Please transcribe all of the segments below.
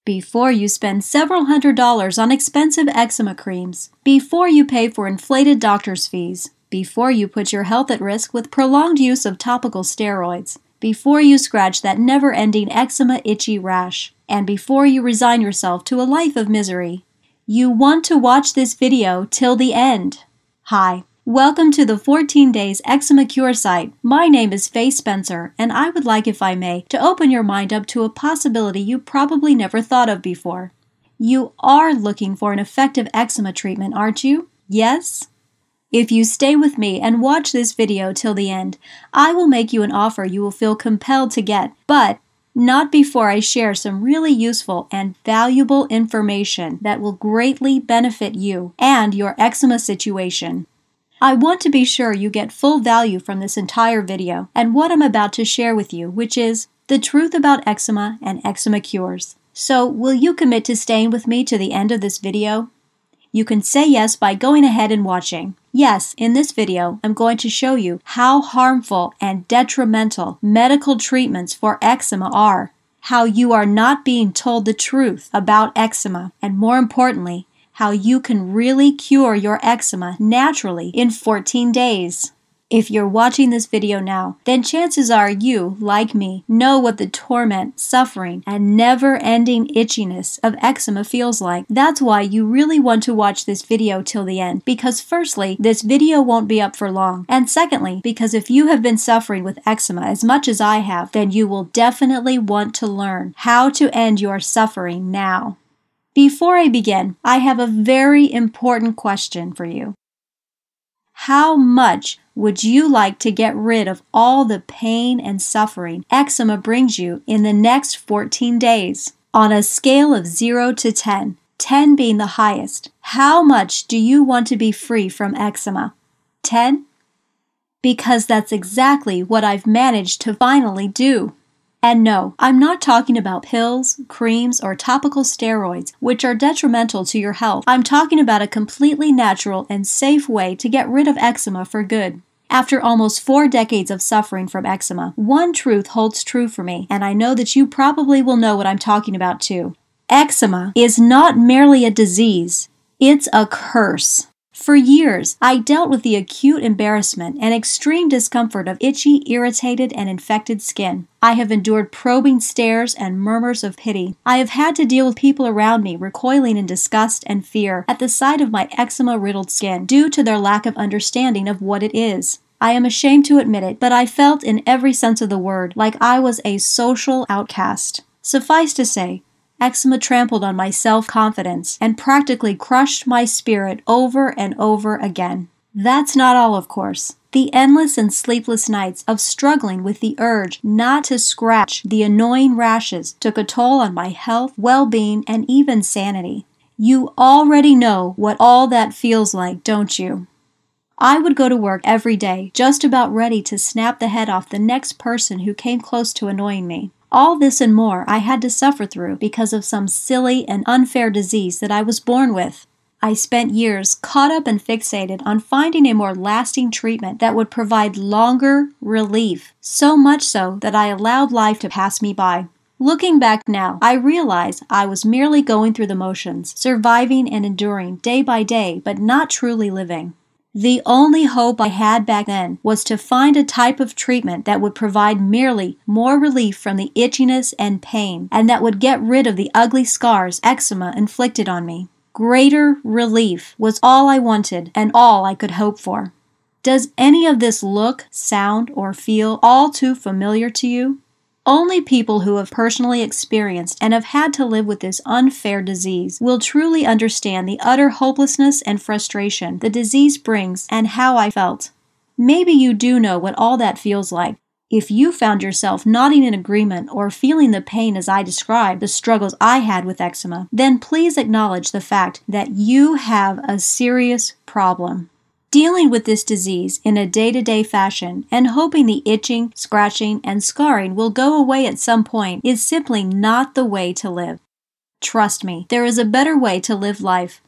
Before you spend several $100s on expensive eczema creams, before you pay for inflated doctor's fees, before you put your health at risk with prolonged use of topical steroids, before you scratch that never-ending eczema itchy rash, and before you resign yourself to a life of misery, you want to watch this video till the end. Hi, welcome to the 14 Days Eczema Cure site. My name is Faye Spencer, and I would like, if I may, to open your mind up to a possibility you probably never thought of before. You are looking for an effective eczema treatment, aren't you? Yes? If you stay with me and watch this video till the end, I will make you an offer you will feel compelled to get, but not before I share some really useful and valuable information that will greatly benefit you and your eczema situation. I want to be sure you get full value from this entire video and what I'm about to share with you, which is the truth about eczema and eczema cures. So, will you commit to staying with me to the end of this video? You can say yes by going ahead and watching. Yes, in this video, I'm going to show you how harmful and detrimental medical treatments for eczema are, how you are not being told the truth about eczema, and more importantly, how you can really cure your eczema naturally in 14 days. If you're watching this video now, then chances are you, like me, know what the torment, suffering, and never-ending itchiness of eczema feels like. That's why you really want to watch this video till the end, because firstly, this video won't be up for long, and secondly, because if you have been suffering with eczema as much as I have, then you will definitely want to learn how to end your suffering now. Before I begin, I have a very important question for you. How much would you like to get rid of all the pain and suffering eczema brings you in the next 14 days? On a scale of 0 to 10, 10 being the highest, how much do you want to be free from eczema? 10? Because that's exactly what I've managed to finally do. And no, I'm not talking about pills, creams, or topical steroids, which are detrimental to your health. I'm talking about a completely natural and safe way to get rid of eczema for good. After almost 4 decades of suffering from eczema, one truth holds true for me, and I know that you probably will know what I'm talking about too. Eczema is not merely a disease, it's a curse. For years, I dealt with the acute embarrassment and extreme discomfort of itchy, irritated, and infected skin. I have endured probing stares and murmurs of pity. I have had to deal with people around me recoiling in disgust and fear at the sight of my eczema-riddled skin due to their lack of understanding of what it is. I am ashamed to admit it, but I felt in every sense of the word like I was a social outcast. Suffice to say, eczema trampled on my self-confidence and practically crushed my spirit over and over again. That's not all, of course. The endless and sleepless nights of struggling with the urge not to scratch the annoying rashes took a toll on my health, well-being, and even sanity. You already know what all that feels like, don't you? I would go to work every day, just about ready to snap the head off the next person who came close to annoying me. All this and more I had to suffer through because of some silly and unfair disease that I was born with. I spent years caught up and fixated on finding a more lasting treatment that would provide longer relief, so much so that I allowed life to pass me by. Looking back now, I realize I was merely going through the motions, surviving and enduring day by day, but not truly living. The only hope I had back then was to find a type of treatment that would provide merely more relief from the itchiness and pain, and that would get rid of the ugly scars eczema inflicted on me. Greater relief was all I wanted and all I could hope for. Does any of this look, sound, or feel all too familiar to you? Only people who have personally experienced and have had to live with this unfair disease will truly understand the utter hopelessness and frustration the disease brings and how I felt. Maybe you do know what all that feels like. If you found yourself nodding in agreement or feeling the pain as I described the struggles I had with eczema, then please acknowledge the fact that you have a serious problem. Dealing with this disease in a day-to-day fashion and hoping the itching, scratching, and scarring will go away at some point is simply not the way to live. Trust me, there is a better way to live life,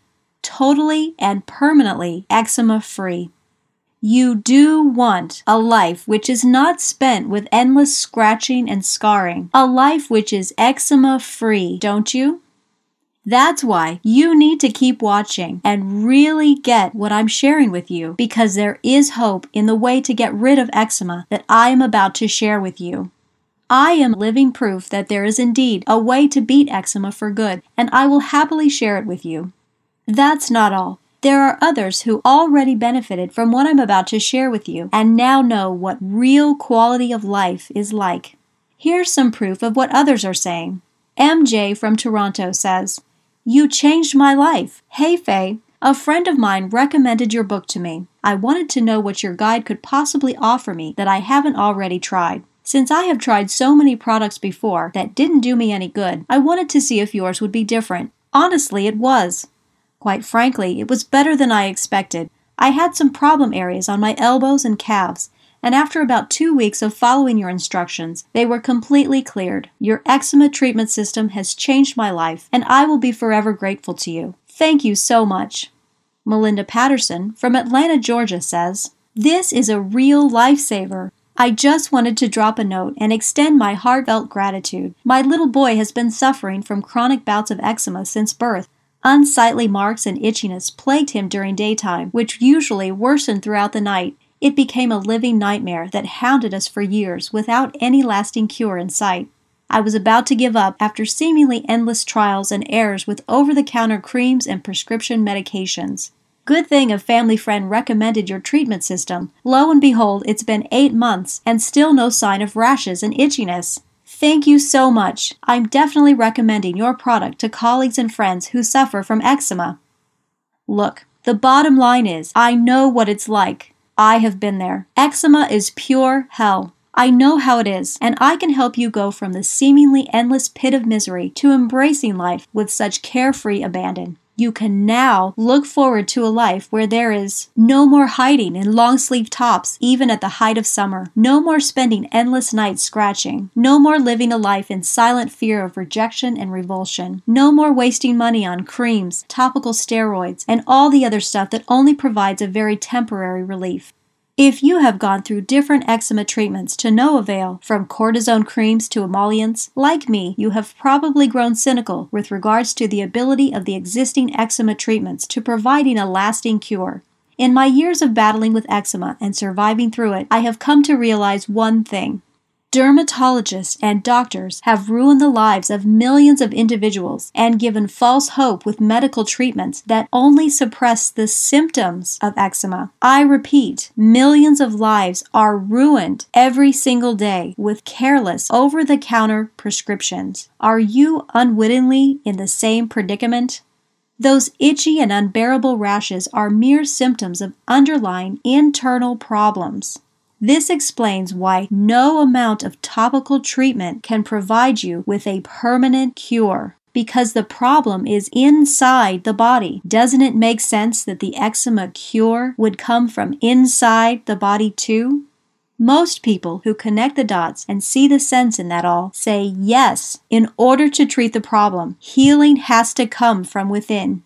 totally and permanently eczema-free. You do want a life which is not spent with endless scratching and scarring, a life which is eczema-free, don't you? That's why you need to keep watching and really get what I'm sharing with you, because there is hope in the way to get rid of eczema that I am about to share with you. I am living proof that there is indeed a way to beat eczema for good, and I will happily share it with you. That's not all. There are others who already benefited from what I'm about to share with you and now know what real quality of life is like. Here's some proof of what others are saying. MJ from Toronto says, "You changed my life. Hey Faye, a friend of mine recommended your book to me. I wanted to know what your guide could possibly offer me that I haven't already tried. Since I have tried so many products before that didn't do me any good, I wanted to see if yours would be different. Honestly, it was. Quite frankly, it was better than I expected. I had some problem areas on my elbows and calves, and after about 2 weeks of following your instructions, they were completely cleared. Your eczema treatment system has changed my life, and I will be forever grateful to you. Thank you so much." Melinda Patterson from Atlanta, Georgia says, "This is a real lifesaver. I just wanted to drop a note and extend my heartfelt gratitude. My little boy has been suffering from chronic bouts of eczema since birth. Unsightly marks and itchiness plagued him during daytime, which usually worsened throughout the night. It became a living nightmare that hounded us for years without any lasting cure in sight. I was about to give up after seemingly endless trials and errors with over-the-counter creams and prescription medications. Good thing a family friend recommended your treatment system. Lo and behold, it's been 8 months and still no sign of rashes and itchiness. Thank you so much. I'm definitely recommending your product to colleagues and friends who suffer from eczema." Look, the bottom line is, I know what it's like. I have been there. Eczema is pure hell. I know how it is, and I can help you go from the seemingly endless pit of misery to embracing life with such carefree abandon. You can now look forward to a life where there is no more hiding in long-sleeve tops even at the height of summer, no more spending endless nights scratching, no more living a life in silent fear of rejection and revulsion, no more wasting money on creams, topical steroids, and all the other stuff that only provides a very temporary relief. If you have gone through different eczema treatments to no avail, from cortisone creams to emollients, like me, you have probably grown cynical with regards to the ability of the existing eczema treatments to providing a lasting cure. In my years of battling with eczema and surviving through it, I have come to realize one thing. Dermatologists and doctors have ruined the lives of millions of individuals and given false hope with medical treatments that only suppress the symptoms of eczema. I repeat, millions of lives are ruined every single day with careless, over-the-counter prescriptions. Are you unwittingly in the same predicament? Those itchy and unbearable rashes are mere symptoms of underlying internal problems. This explains why no amount of topical treatment can provide you with a permanent cure, because the problem is inside the body. Doesn't it make sense that the eczema cure would come from inside the body too? Most people who connect the dots and see the sense in that all say yes, in order to treat the problem, healing has to come from within.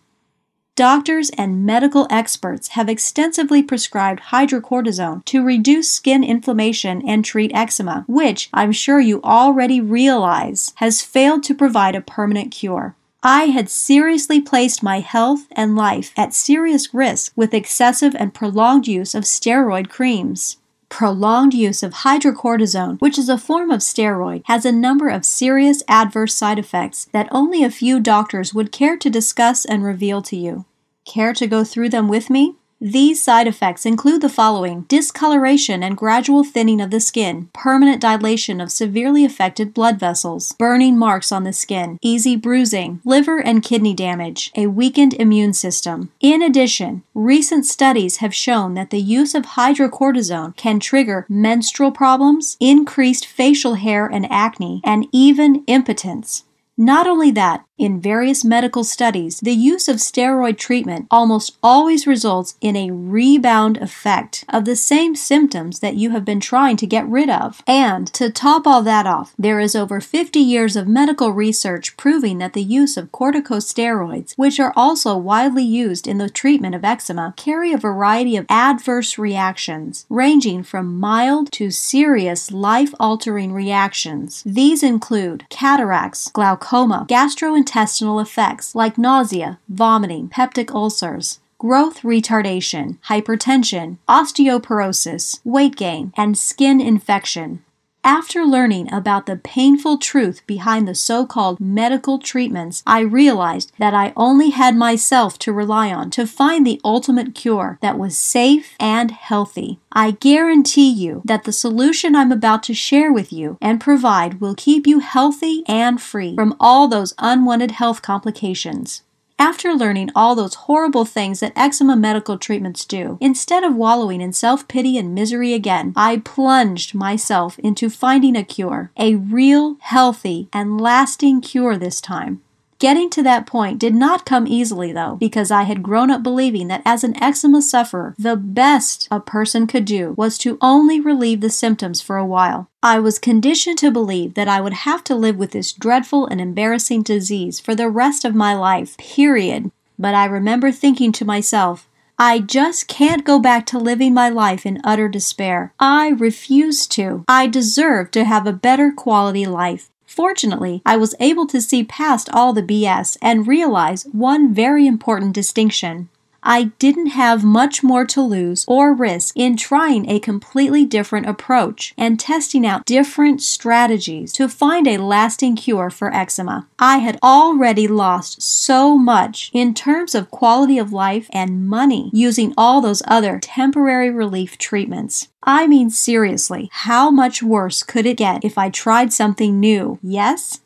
Doctors and medical experts have extensively prescribed hydrocortisone to reduce skin inflammation and treat eczema, which I'm sure you already realize has failed to provide a permanent cure. I had seriously placed my health and life at serious risk with excessive and prolonged use of steroid creams. Prolonged use of hydrocortisone, which is a form of steroid, has a number of serious adverse side effects that only a few doctors would care to discuss and reveal to you. Care to go through them with me? These side effects include the following: discoloration and gradual thinning of the skin, permanent dilation of severely affected blood vessels, burning marks on the skin, easy bruising, liver and kidney damage, a weakened immune system. In addition, recent studies have shown that the use of hydrocortisone can trigger menstrual problems, increased facial hair and acne, and even impotence. Not only that, in various medical studies, the use of steroid treatment almost always results in a rebound effect of the same symptoms that you have been trying to get rid of. And to top all that off, there is over 50 years of medical research proving that the use of corticosteroids, which are also widely used in the treatment of eczema, carry a variety of adverse reactions, ranging from mild to serious life-altering reactions. These include cataracts, glaucoma, gastrointestinal gastrointestinal effects like nausea, vomiting, peptic ulcers, growth retardation, hypertension, osteoporosis, weight gain, and skin infection. After learning about the painful truth behind the so-called medical treatments, I realized that I only had myself to rely on to find the ultimate cure that was safe and healthy. I guarantee you that the solution I'm about to share with you and provide will keep you healthy and free from all those unwanted health complications. After learning all those horrible things that eczema medical treatments do, instead of wallowing in self-pity and misery again, I plunged myself into finding a cure, a real, healthy, and lasting cure this time. Getting to that point did not come easily, though, because I had grown up believing that as an eczema sufferer, the best a person could do was to only relieve the symptoms for a while. I was conditioned to believe that I would have to live with this dreadful and embarrassing disease for the rest of my life, period. But I remember thinking to myself, I just can't go back to living my life in utter despair. I refuse to. I deserve to have a better quality life. Fortunately, I was able to see past all the BS and realize one very important distinction. I didn't have much more to lose or risk in trying a completely different approach and testing out different strategies to find a lasting cure for eczema. I had already lost so much in terms of quality of life and money using all those other temporary relief treatments. I mean, seriously, how much worse could it get if I tried something new? Yes?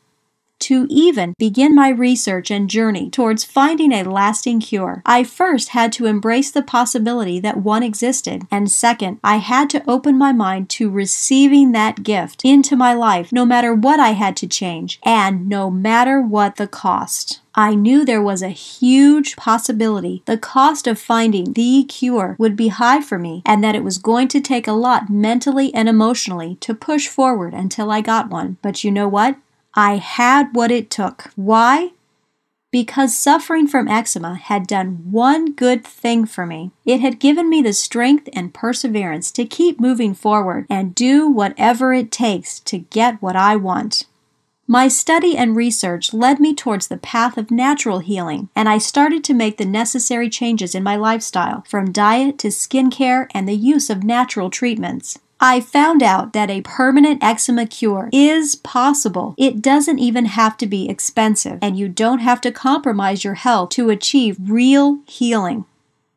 To even begin my research and journey towards finding a lasting cure, I first had to embrace the possibility that one existed, and second, I had to open my mind to receiving that gift into my life, no matter what I had to change, and no matter what the cost. I knew there was a huge possibility the cost of finding the cure would be high for me, and that it was going to take a lot mentally and emotionally to push forward until I got one. But you know what? I had what it took. Why? Because suffering from eczema had done one good thing for me. It had given me the strength and perseverance to keep moving forward and do whatever it takes to get what I want. My study and research led me towards the path of natural healing, and I started to make the necessary changes in my lifestyle, from diet to skincare and the use of natural treatments. I found out that a permanent eczema cure is possible. It doesn't even have to be expensive, and you don't have to compromise your health to achieve real healing.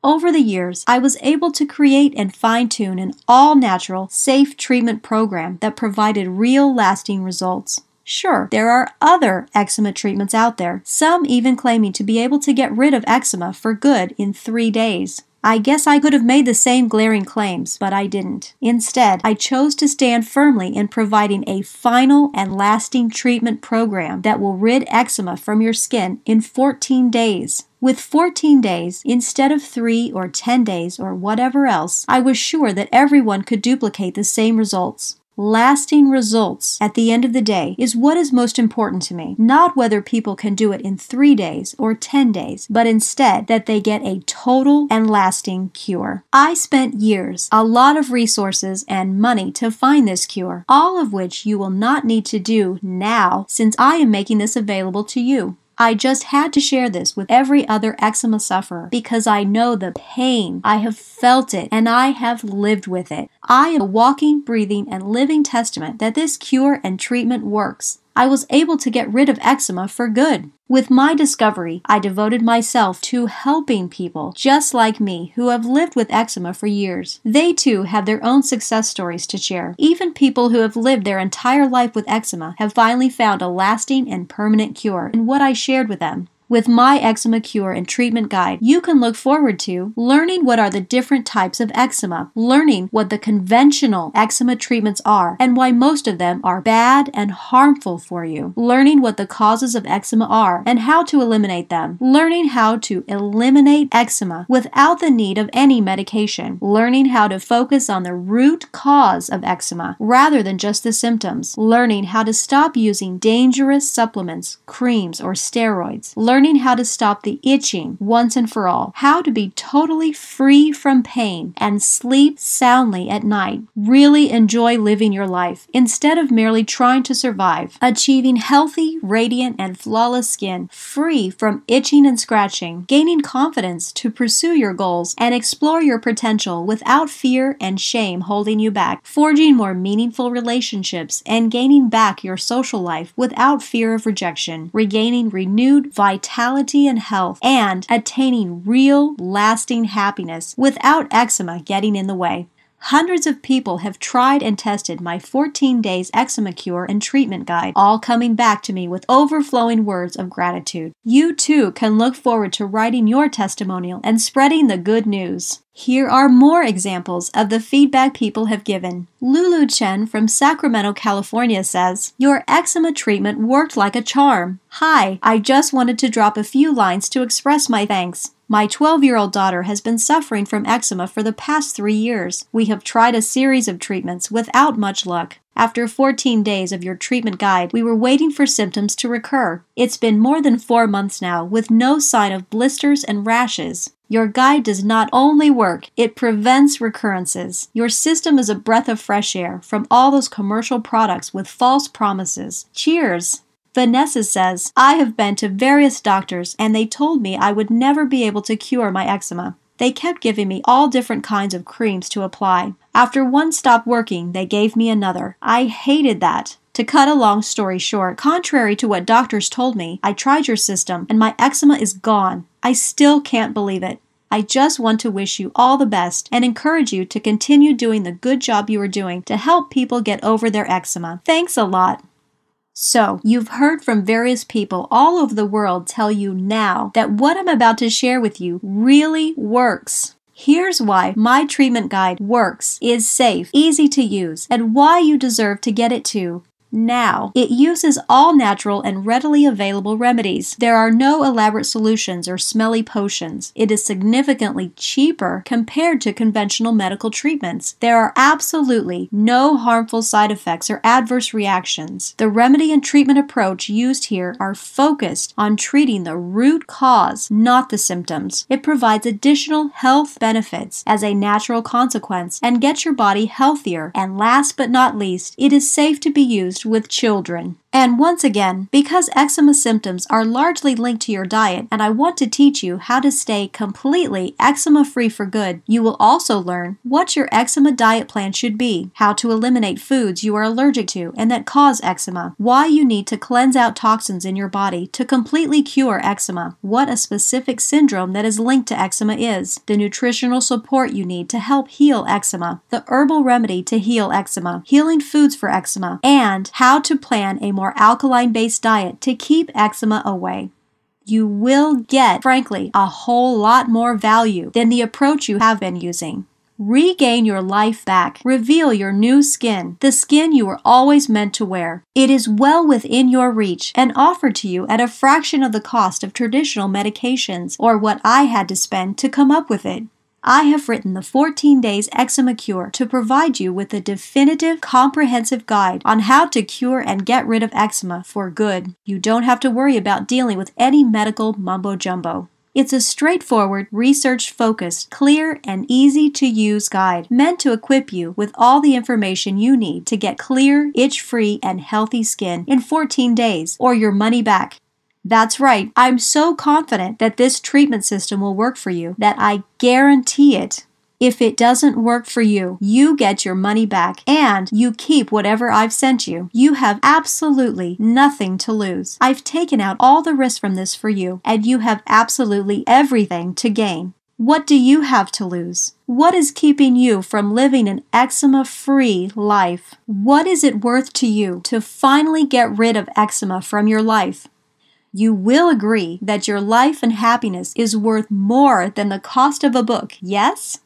Over the years, I was able to create and fine-tune an all-natural, safe treatment program that provided real lasting results. Sure, there are other eczema treatments out there, some even claiming to be able to get rid of eczema for good in 3 days. I guess I could have made the same glaring claims, but I didn't. Instead, I chose to stand firmly in providing a final and lasting treatment program that will rid eczema from your skin in 14 days. With 14 days, instead of 3 or 10 days or whatever else, I was sure that everyone could duplicate the same results. Lasting results at the end of the day is what is most important to me, not whether people can do it in 3 days or 10 days, but instead that they get a total and lasting cure. I spent years, a lot of resources, and money to find this cure, all of which you will not need to do now since I am making this available to you. I just had to share this with every other eczema sufferer because I know the pain. I have felt it and I have lived with it. I am a walking, breathing, and living testament that this cure and treatment works. I was able to get rid of eczema for good. With my discovery, I devoted myself to helping people just like me who have lived with eczema for years. They too have their own success stories to share. Even people who have lived their entire life with eczema have finally found a lasting and permanent cure in what I shared with them. With my eczema cure and treatment guide, you can look forward to learning what are the different types of eczema, learning what the conventional eczema treatments are and why most of them are bad and harmful for you, learning what the causes of eczema are and how to eliminate them, learning how to eliminate eczema without the need of any medication, learning how to focus on the root cause of eczema rather than just the symptoms, learning how to stop using dangerous supplements, creams, or steroids, learning learning how to stop the itching once and for all, how to be totally free from pain and sleep soundly at night. Really enjoy living your life instead of merely trying to survive, achieving healthy, radiant, and flawless skin, free from itching and scratching, gaining confidence to pursue your goals and explore your potential without fear and shame holding you back, forging more meaningful relationships and gaining back your social life without fear of rejection, regaining renewed vitality and health, and attaining real, lasting happiness without eczema getting in the way. Hundreds of people have tried and tested my 14 Days Eczema Cure and Treatment Guide, all coming back to me with overflowing words of gratitude. You too can look forward to writing your testimonial and spreading the good news. Here are more examples of the feedback people have given. Lulu Chen from Sacramento, California says, "Your eczema treatment worked like a charm. Hi, I just wanted to drop a few lines to express my thanks. My 12-year-old daughter has been suffering from eczema for the past 3 years. We have tried a series of treatments without much luck. After 14 days of your treatment guide, we were waiting for symptoms to recur. It's been more than 4 months now with no sign of blisters and rashes. Your guide does not only work, it prevents recurrences. Your system is a breath of fresh air from all those commercial products with false promises. Cheers!" Vanessa says, "I have been to various doctors and they told me I would never be able to cure my eczema. They kept giving me all different kinds of creams to apply. After one stopped working, they gave me another. I hated that. To cut a long story short, contrary to what doctors told me, I tried your system and my eczema is gone. I still can't believe it. I just want to wish you all the best and encourage you to continue doing the good job you are doing to help people get over their eczema. Thanks a lot." So, you've heard from various people all over the world tell you now that what I'm about to share with you really works. Here's why my treatment guide works, is safe, easy to use, and why you deserve to get it too. Now, it uses all natural and readily available remedies. There are no elaborate solutions or smelly potions. It is significantly cheaper compared to conventional medical treatments. There are absolutely no harmful side effects or adverse reactions. The remedy and treatment approach used here are focused on treating the root cause, not the symptoms. It provides additional health benefits as a natural consequence and gets your body healthier. And last but not least, it is safe to be used with children. And once again, because eczema symptoms are largely linked to your diet, and I want to teach you how to stay completely eczema-free for good, you will also learn what your eczema diet plan should be, how to eliminate foods you are allergic to and that cause eczema, why you need to cleanse out toxins in your body to completely cure eczema, what a specific syndrome that is linked to eczema is, the nutritional support you need to help heal eczema, the herbal remedy to heal eczema, healing foods for eczema, and how to plan a more alkaline-based diet to keep eczema away. You will get, frankly, a whole lot more value than the approach you have been using. Regain your life back. Reveal your new skin, the skin you were always meant to wear. It is well within your reach and offered to you at a fraction of the cost of traditional medications or what I had to spend to come up with it. I have written the 14 Days Eczema Cure to provide you with a definitive, comprehensive guide on how to cure and get rid of eczema for good. You don't have to worry about dealing with any medical mumbo-jumbo. It's a straightforward, research-focused, clear, and easy-to-use guide meant to equip you with all the information you need to get clear, itch-free, and healthy skin in 14 days or your money back. That's right, I'm so confident that this treatment system will work for you that I guarantee it. If it doesn't work for you, you get your money back and you keep whatever I've sent you. You have absolutely nothing to lose. I've taken out all the risk from this for you, and you have absolutely everything to gain. What do you have to lose? What is keeping you from living an eczema-free life? What is it worth to you to finally get rid of eczema from your life? You will agree that your life and happiness is worth more than the cost of a book, yes?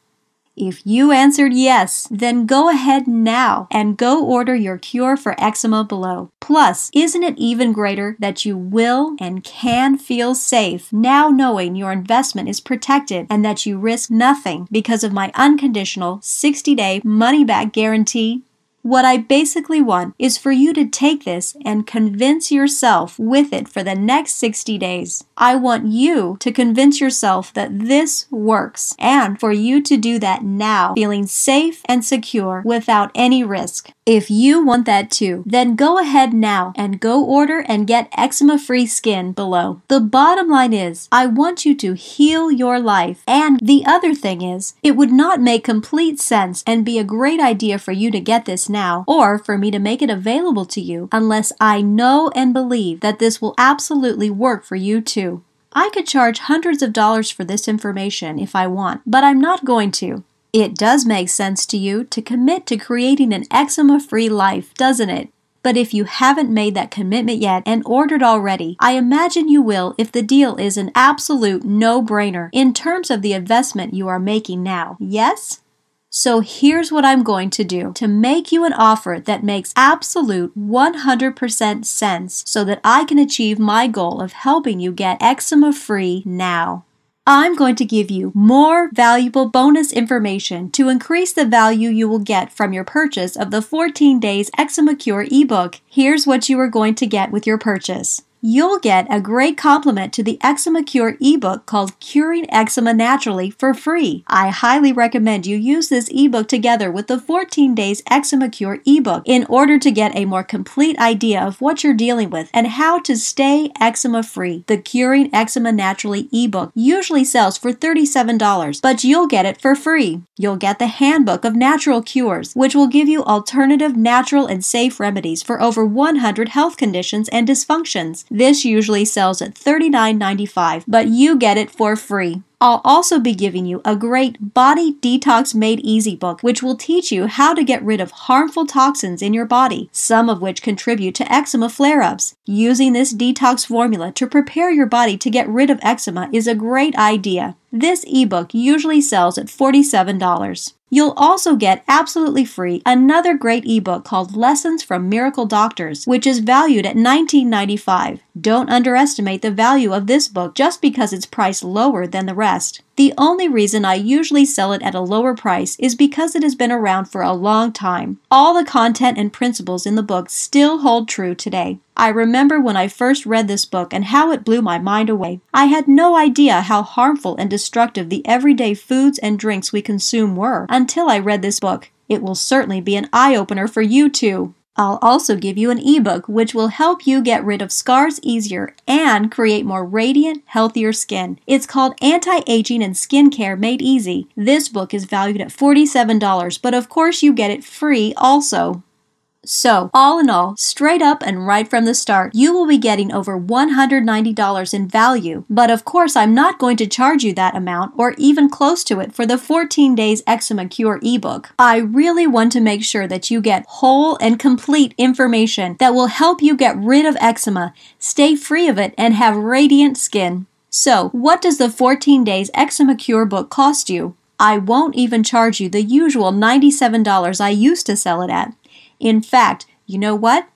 If you answered yes, then go ahead now and go order your cure for eczema below. Plus, isn't it even greater that you will and can feel safe now knowing your investment is protected and that you risk nothing because of my unconditional 60-day money-back guarantee? What I basically want is for you to take this and convince yourself with it for the next 60 days. I want you to convince yourself that this works, and for you to do that now, feeling safe and secure without any risk. If you want that too, then go ahead now and go order and get eczema-free skin below. The bottom line is, I want you to heal your life. And the other thing is, it would not make complete sense and be a great idea for you to get this now, or for me to make it available to you, unless I know and believe that this will absolutely work for you too. I could charge hundreds of dollars for this information if I want, but I'm not going to. It does make sense to you to commit to creating an eczema-free life, doesn't it? But if you haven't made that commitment yet and ordered already, I imagine you will if the deal is an absolute no-brainer in terms of the investment you are making now. Yes? So here's what I'm going to do to make you an offer that makes absolute 100% sense so that I can achieve my goal of helping you get eczema-free now. I'm going to give you more valuable bonus information to increase the value you will get from your purchase of the 14 Days Eczema Cure ebook. Here's what you are going to get with your purchase. You'll get a great complement to the Eczema Cure ebook called Curing Eczema Naturally for free. I highly recommend you use this ebook together with the 14 Days Eczema Cure ebook in order to get a more complete idea of what you're dealing with and how to stay eczema free. The Curing Eczema Naturally ebook usually sells for $37, but you'll get it for free. You'll get the Handbook of Natural Cures, which will give you alternative, natural, and safe remedies for over 100 health conditions and dysfunctions. This usually sells at $39.95, but you get it for free. I'll also be giving you a great Body Detox Made Easy book, which will teach you how to get rid of harmful toxins in your body, some of which contribute to eczema flare-ups. Using this detox formula to prepare your body to get rid of eczema is a great idea. This ebook usually sells at $47. You'll also get absolutely free another great ebook called Lessons from Miracle Doctors, which is valued at $19.95. Don't underestimate the value of this book just because it's priced lower than the rest. The only reason I usually sell it at a lower price is because it has been around for a long time. All the content and principles in the book still hold true today. I remember when I first read this book and how it blew my mind away. I had no idea how harmful and destructive the everyday foods and drinks we consume were until I read this book. It will certainly be an eye-opener for you too. I'll also give you an ebook which will help you get rid of scars easier and create more radiant, healthier skin. It's called Anti-Aging and Skincare Made Easy. This book is valued at $47, but of course you get it free also. So, all in all, straight up and right from the start, you will be getting over $190 in value. But of course, I'm not going to charge you that amount or even close to it for the 14 Days Eczema Cure ebook. I really want to make sure that you get whole and complete information that will help you get rid of eczema, stay free of it, and have radiant skin. So, what does the 14 Days Eczema Cure book cost you? I won't even charge you the usual $97 I used to sell it at. In fact, you know what?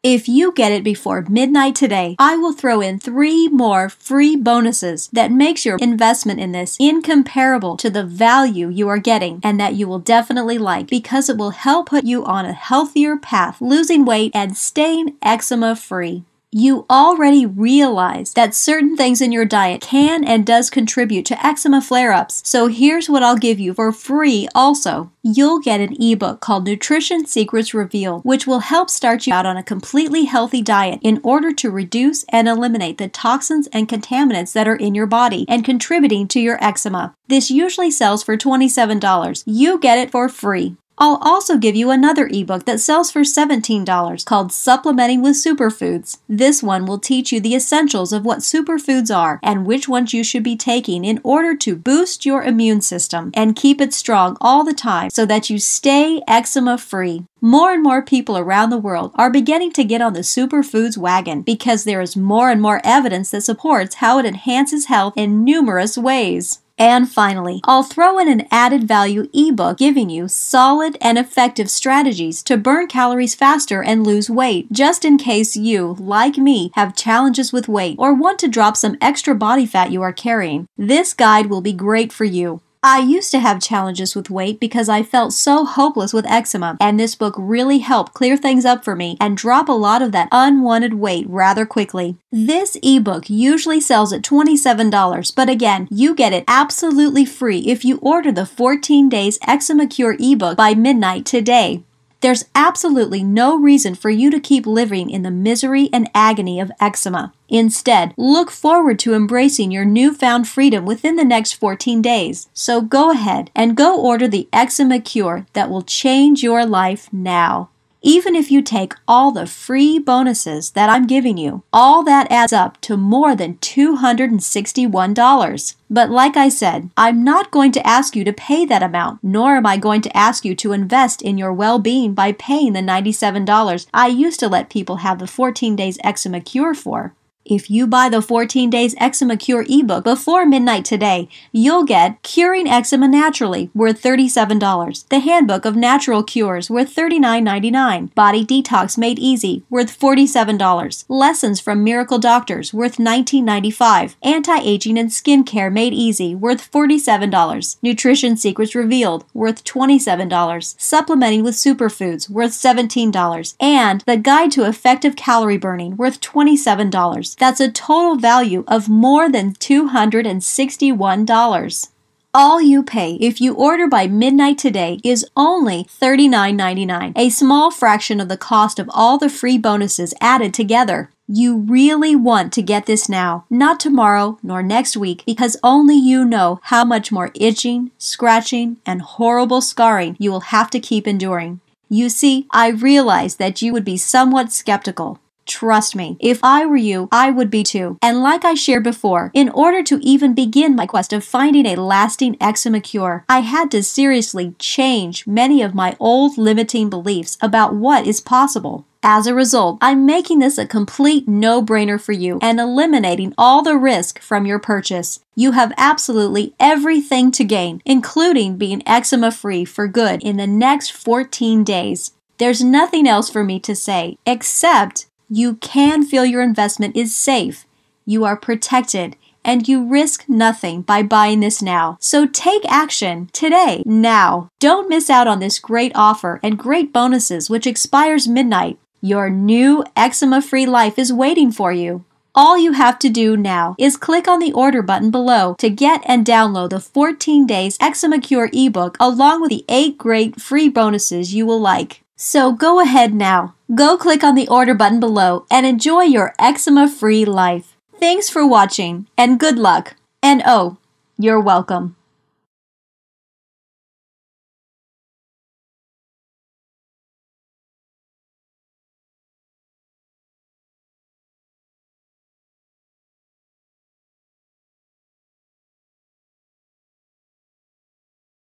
If you get it before midnight today, I will throw in 3 more free bonuses that makes your investment in this incomparable to the value you are getting and that you will definitely like because it will help put you on a healthier path, losing weight and staying eczema free. You already realize that certain things in your diet can and does contribute to eczema flare-ups, so here's what I'll give you for free also. You'll get an ebook called Nutrition Secrets Revealed, which will help start you out on a completely healthy diet in order to reduce and eliminate the toxins and contaminants that are in your body and contributing to your eczema. This usually sells for $27. You get it for free. I'll also give you another ebook that sells for $17 called Supplementing with Superfoods. This one will teach you the essentials of what superfoods are and which ones you should be taking in order to boost your immune system and keep it strong all the time so that you stay eczema free. More and more people around the world are beginning to get on the superfoods wagon because there is more and more evidence that supports how it enhances health in numerous ways. And finally, I'll throw in an added value ebook giving you solid and effective strategies to burn calories faster and lose weight, just in case you, like me, have challenges with weight or want to drop some extra body fat you are carrying. This guide will be great for you. I used to have challenges with weight because I felt so hopeless with eczema, and this book really helped clear things up for me and drop a lot of that unwanted weight rather quickly. This ebook usually sells at $27, but again, you get it absolutely free if you order the 14 Days Eczema Cure ebook by midnight today. There's absolutely no reason for you to keep living in the misery and agony of eczema. Instead, look forward to embracing your newfound freedom within the next 14 days. So go ahead and go order the Eczema Cure that will change your life now. Even if you take all the free bonuses that I'm giving you, all that adds up to more than $261. But like I said, I'm not going to ask you to pay that amount, nor am I going to ask you to invest in your well-being by paying the $97 I used to let people have the 14 Days Eczema Cure for. If you buy the 14 Days Eczema Cure ebook before midnight today, you'll get Curing Eczema Naturally, worth $37, the Handbook of Natural Cures, worth $39.99, Body Detox Made Easy, worth $47, Lessons from Miracle Doctors, worth $19.95, Anti-Aging and Skincare Made Easy, worth $47, Nutrition Secrets Revealed, worth $27, Supplementing with Superfoods, worth $17, and The Guide to Effective Calorie Burning, worth $27. That's a total value of more than $261. All you pay if you order by midnight today is only $39.99, a small fraction of the cost of all the free bonuses added together. You really want to get this now, not tomorrow nor next week, because only you know how much more itching, scratching, and horrible scarring you will have to keep enduring. You see, I realize that you would be somewhat skeptical. Trust me, if I were you, I would be too. And like I shared before, in order to even begin my quest of finding a lasting eczema cure, I had to seriously change many of my old limiting beliefs about what is possible. As a result, I'm making this a complete no-brainer for you and eliminating all the risk from your purchase. You have absolutely everything to gain, including being eczema-free for good in the next 14 days. There's nothing else for me to say, except you can feel your investment is safe, you are protected, and you risk nothing by buying this now. So take action today, now. Don't miss out on this great offer and great bonuses which expires midnight. Your new eczema-free life is waiting for you. All you have to do now is click on the order button below to get and download the 14 Days Eczema Cure ebook along with the 8 great free bonuses you will like. So go ahead now. Go click on the order button below and enjoy your eczema-free life. Thanks for watching and good luck. And oh, you're welcome.